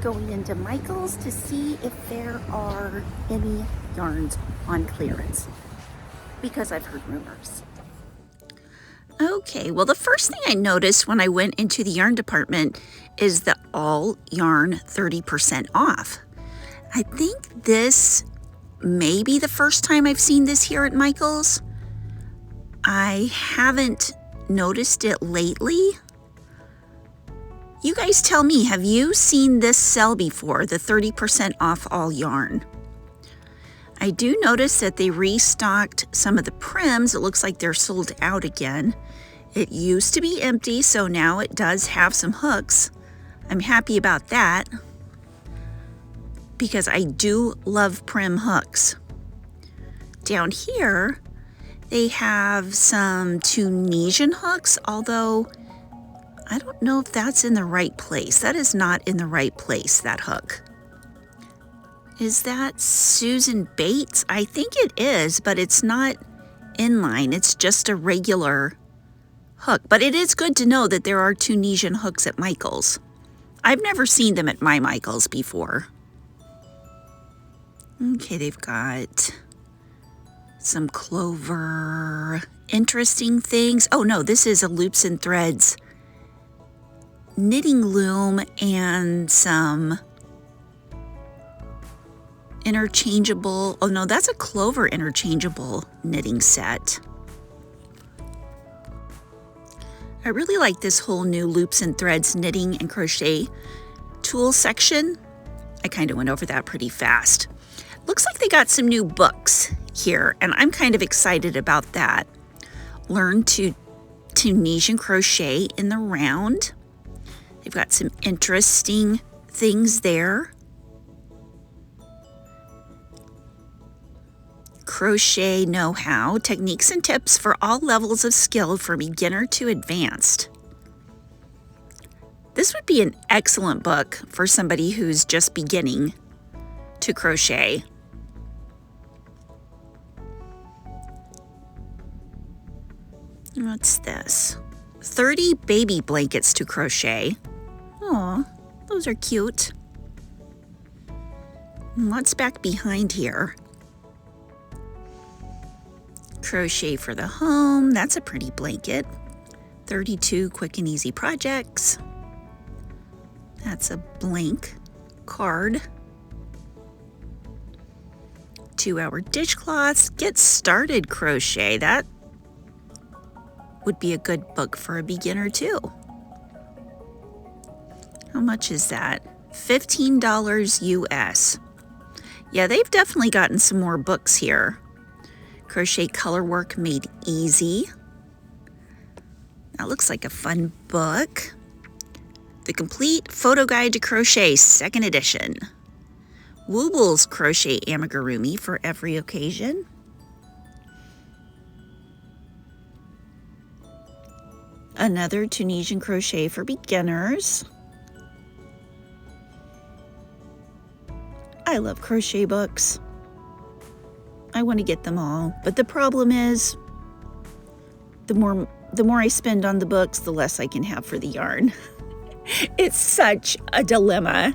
Going into Michael's to see if there are any yarns on clearance, because I've heard rumors. Okay, well, the first thing I noticed when I went into the yarn department is the all yarn 30% off. I think this may be the first time I've seen this here at Michael's. I haven't noticed it lately. You guys tell me, have you seen this sell before, the 30% off all yarn? I do notice that they restocked some of the prims. It looks like they're sold out again. It used to be empty, so now it does have some hooks. I'm happy about that because I do love prim hooks. Down here, they have some Tunisian hooks, although I don't know if that's in the right place. That is not in the right place, that hook. Is that Susan Bates? I think it is, but it's not inline. It's just a regular hook. But it is good to know that there are Tunisian hooks at Michael's. I've never seen them at my Michael's before. Okay, they've got some clover, interesting things. Oh no, this is a Loops and Threads knitting loom and some interchangeable, oh no, that's a clover interchangeable knitting set. I really like this whole new Loops and Threads knitting and crochet tool section. I kind of went over that pretty fast. Looks like they got some new books here, and I'm kind of excited about that. Learn to Tunisian crochet in the round. They've got some interesting things there. Crochet know-how, techniques and tips for all levels of skill from beginner to advanced. This would be an excellent book for somebody who's just beginning to crochet. What's this? 30 baby blankets to crochet. Aw, those are cute. And what's back behind here? Crochet for the home. That's a pretty blanket. 32 quick and easy projects. That's a blank card. 2-hour dishcloths. Get started crochet. That would be a good book for a beginner too. How much is that? $15 US. Yeah, they've definitely gotten some more books here. Crochet color work made easy. That looks like a fun book. The Complete Photo Guide to Crochet, 2nd edition. WOOBLES crochet amigurumi for every occasion. Another Tunisian crochet for beginners. I love crochet books. I want to get them all, but the problem is the more I spend on the books, the less I can have for the yarn. It's such a dilemma.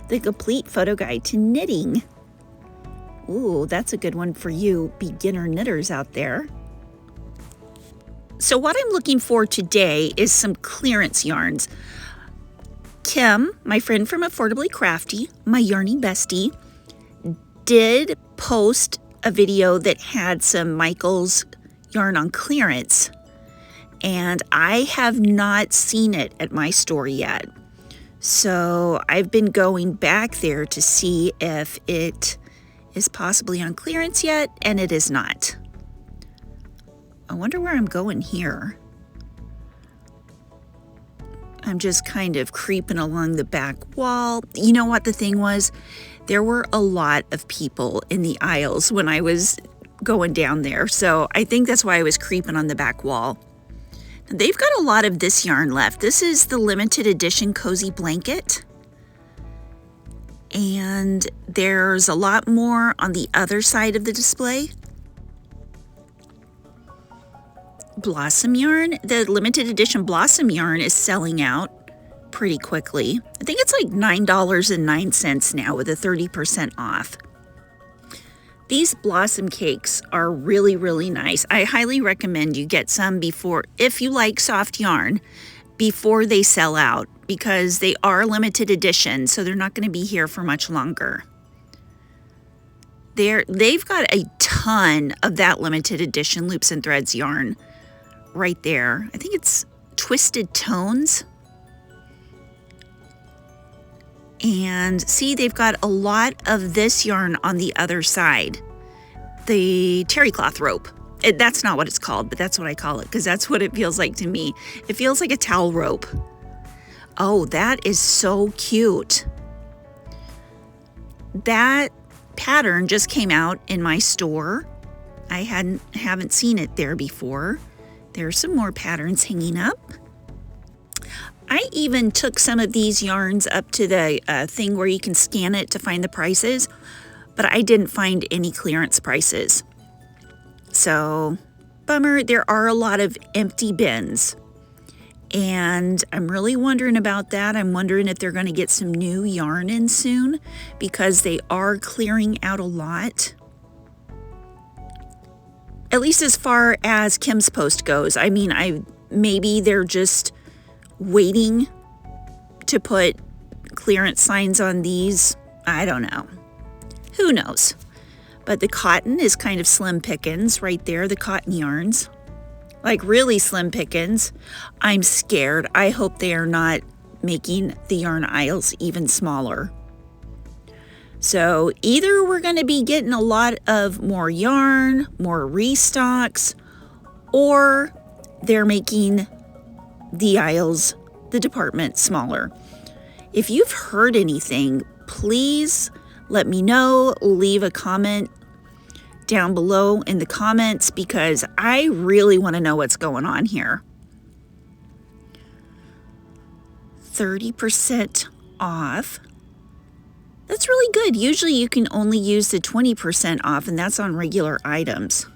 The Complete Photo Guide to Knitting. Ooh, that's a good one for you beginner knitters out there. So what I'm looking for today is some clearance yarns. Kim, my friend from Affordably Crafty, my yarny bestie, did post a video that had some Michael's yarn on clearance, and I have not seen it at my store yet. So I've been going back there to see if it is possibly on clearance yet, and it is not. I wonder where I'm going here. I'm just kind of creeping along the back wall. You know what the thing was? There were a lot of people in the aisles when I was going down there, so I think that's why I was creeping on the back wall. They've got a lot of this yarn left. This is the limited edition Cozy Blanket. And there's a lot more on the other side of the display. Blossom yarn, the limited edition Blossom yarn is selling out pretty quickly. I think it's like $9.09 now with a 30% off. These blossom cakes are really, really nice. I highly recommend you get some before, if you like soft yarn, before they sell out, because they are limited edition, so they're not going to be here for much longer. They've got a ton of that limited edition Loops and Threads yarn right there. I think it's Twisted Tones. And see, they've got a lot of this yarn on the other side. The terry cloth rope. That's not what it's called, but that's what I call it, because that's what it feels like to me. It feels like a towel rope. Oh, that is so cute. That pattern just came out in my store. I haven't seen it there before. There's some more patterns hanging up. I even took some of these yarns up to the thing where you can scan it to find the prices, but I didn't find any clearance prices. So, bummer. There are a lot of empty bins, and I'm really wondering about that. I'm wondering if they're going to get some new yarn in soon, because they are clearing out a lot. At least as far as Kim's post goes. I mean, maybe they're just waiting to put clearance signs on these. I don't know. Who knows? But the cotton is kind of slim pickings right there, the cotton yarns. Like really slim pickings. I'm scared. I hope they are not making the yarn aisles even smaller. So either we're going to be getting a lot of more yarn, more restocks, or they're making the aisles, the department, smaller. If you've heard anything, please let me know. Leave a comment down below in the comments, because I really want to know what's going on here. 30% off. That's really good. Usually you can only use the 20% off, and that's on regular items.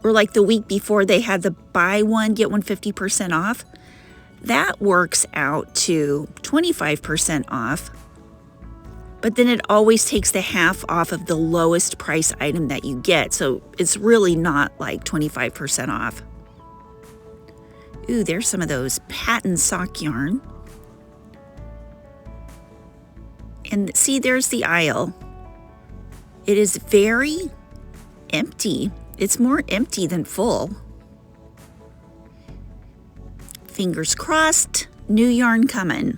Or like the week before, they had the buy one, get one 50% off. That works out to 25% off. But then it always takes the half off of the lowest price item that you get. So it's really not like 25% off. Ooh, there's some of those patent sock yarn. And see, there's the aisle. It is very empty. It's more empty than full. Fingers crossed, new yarn coming.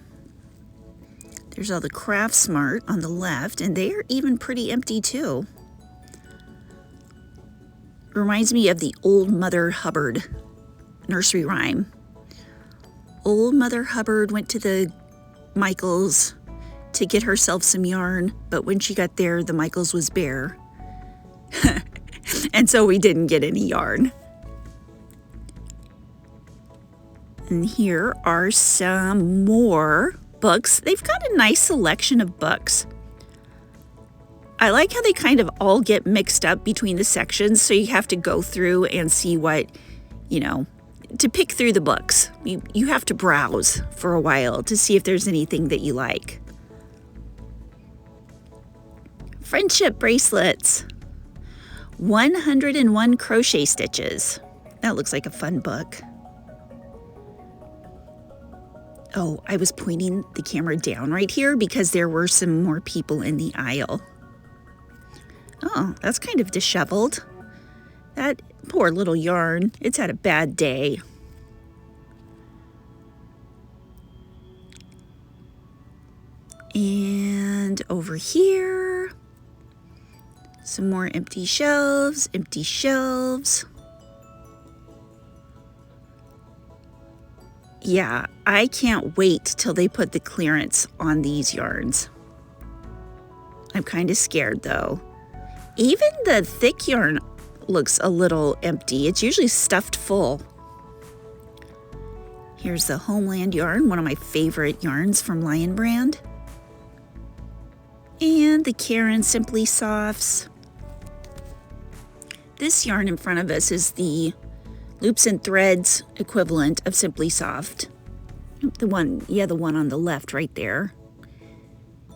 There's all the Craft Smart on the left, and they are even pretty empty too. Reminds me of the Old Mother Hubbard nursery rhyme. Old Mother Hubbard went to the Michaels to get herself some yarn, but when she got there, the Michaels was bare. And so we didn't get any yarn. And here are some more books. They've got a nice selection of books. I like how they kind of all get mixed up between the sections, so you have to go through and see what, to pick through the books. You have to browse for a while to see if there's anything that you like. Friendship bracelets. 101 crochet stitches. That looks like a fun book. Oh, I was pointing the camera down right here because there were some more people in the aisle. Oh, that's kind of disheveled. That poor little yarn. It's had a bad day. And over here, some more empty shelves, empty shelves. Yeah, I can't wait till they put the clearance on these yarns. I'm kind of scared though. Even the thick yarn looks a little empty. It's usually stuffed full. Here's the Homeland yarn, one of my favorite yarns from Lion Brand. And the Karen Simply Softs. This yarn in front of us is the Loops and Threads equivalent of Simply Soft. The one, yeah, the one on the left right there.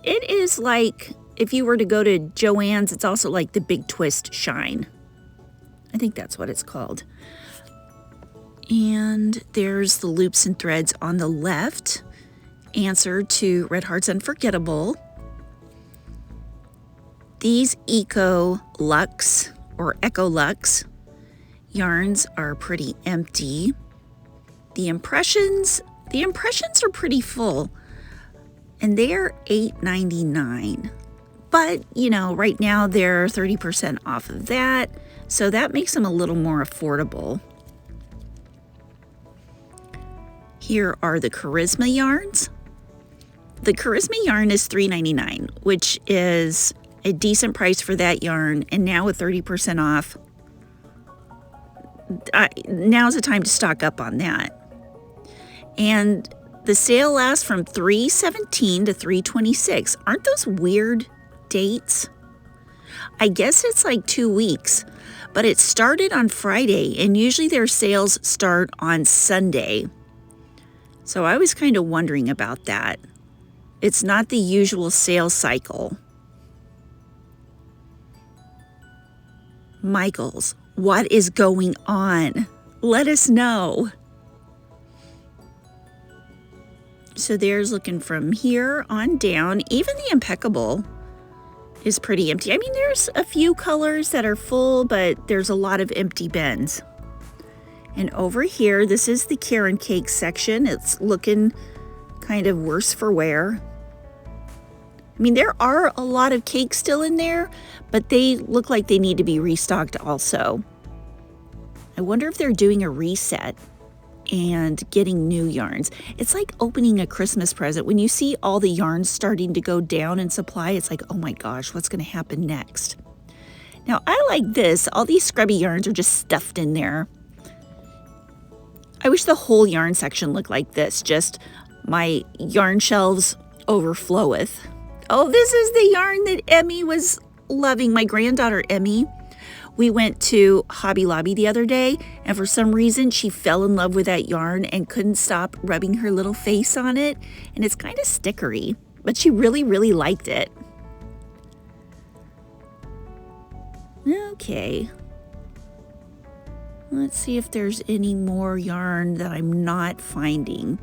It is like, if you were to go to Joann's, it's also like the Big Twist Shine. I think that's what it's called. And there's the loops and threads on the left. Answer to Red Heart's Unforgettable. These Eco Lux or Echo Lux yarns are pretty empty. The impressions are pretty full, and they're $8.99. But, you know, right now they're 30% off of that, so that makes them a little more affordable. Here are the Charisma yarns. The Charisma yarn is $3.99, which is a decent price for that yarn, and now with 30% off, now's the time to stock up on that. And the sale lasts from 3/17 to 3/26. Aren't those weird dates? I guess it's like 2 weeks, but it started on Friday, and usually their sales start on Sunday. So I was kind of wondering about that. It's not the usual sales cycle. Michaels, what is going on? Let us know. So there's looking from here on down. Even the Impeccable is pretty empty. I mean, there's a few colors that are full, but there's a lot of empty bins. And over here, this is the Karen Cake section. It's looking kind of worse for wear. I mean, there are a lot of cakes still in there, but they look like they need to be restocked also. I wonder if they're doing a reset and getting new yarns. It's like opening a Christmas present. When you see all the yarns starting to go down in supply, it's like, oh my gosh, what's going to happen next? Now, I like this. All these scrubby yarns are just stuffed in there. I wish the whole yarn section looked like this. Just my yarn shelves overfloweth. Oh, this is the yarn that Emmy was loving. My granddaughter, Emmy. We went to Hobby Lobby the other day, and for some reason, she fell in love with that yarn and couldn't stop rubbing her little face on it. And it's kind of stickery, but she really, really liked it. Okay. Let's see if there's any more yarn that I'm not finding.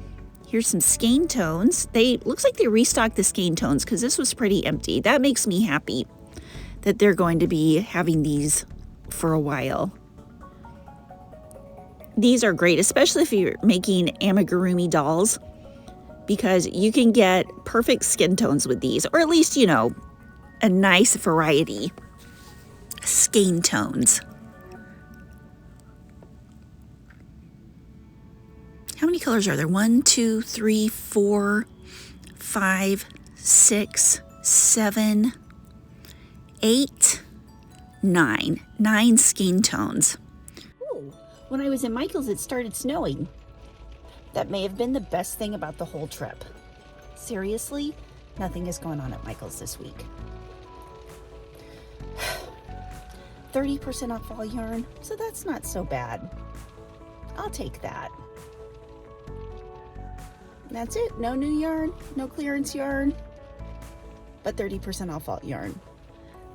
Here's some skein tones. Looks like they restocked the skein tones because this was pretty empty. That makes me happy that they're going to be having these for a while. These are great, especially if you're making amigurumi dolls, because you can get perfect skin tones with these, or at least, you know, a nice variety. Skein tones. How many colors are there? 1, 2, 3, 4, 5, 6, 7, 8, 9. 9 skein tones. Ooh, when I was in Michael's, it started snowing. That may have been the best thing about the whole trip. Seriously, nothing is going on at Michael's this week. 30% off all yarn, so that's not so bad. I'll take that. That's it. No new yarn, no clearance yarn, but 30% off all yarn.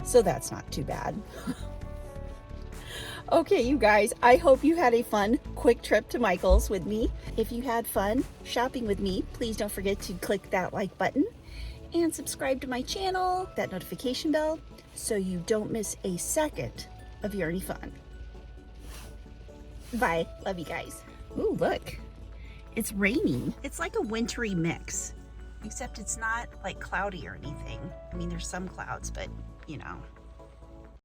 So that's not too bad. Okay, you guys, I hope you had a fun, quick trip to Michael's with me. If you had fun shopping with me, please don't forget to click that like button and subscribe to my channel, that notification bell, so you don't miss a second of yarny fun. Bye. Love you guys. Ooh, look. It's raining. It's like a wintry mix, except it's not like cloudy or anything. I mean, there's some clouds, but you know.